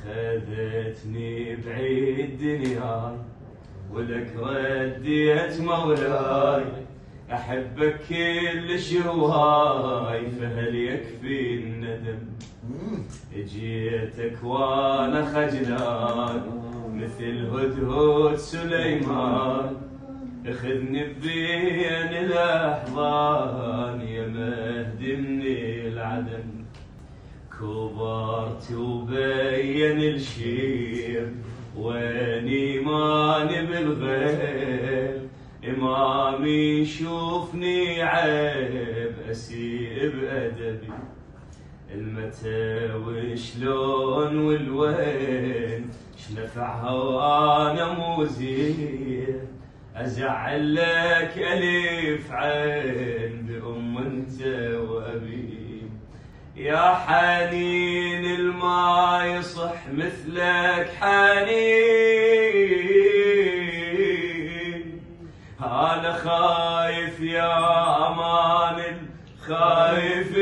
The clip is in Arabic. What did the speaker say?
خذتني بعيد دنياي ولك رديت مولاي، احبك كلش هواي فهل يكفي الندم. جيتك وانا خجلان مثل هدهد سليمان، اخذني بين الاحضان يا مهدي من العدم. كبرت وبين الشيب وين ايماني بالغيب، امامي يشوفني عيب اسيء بادبي. المتى وشلون والوين شنفعها وانا مو زين، ازعل لك الف عين بام انت وابي. يا حنين الما يصح مثلك حنين، انا خايف يا امان الخايف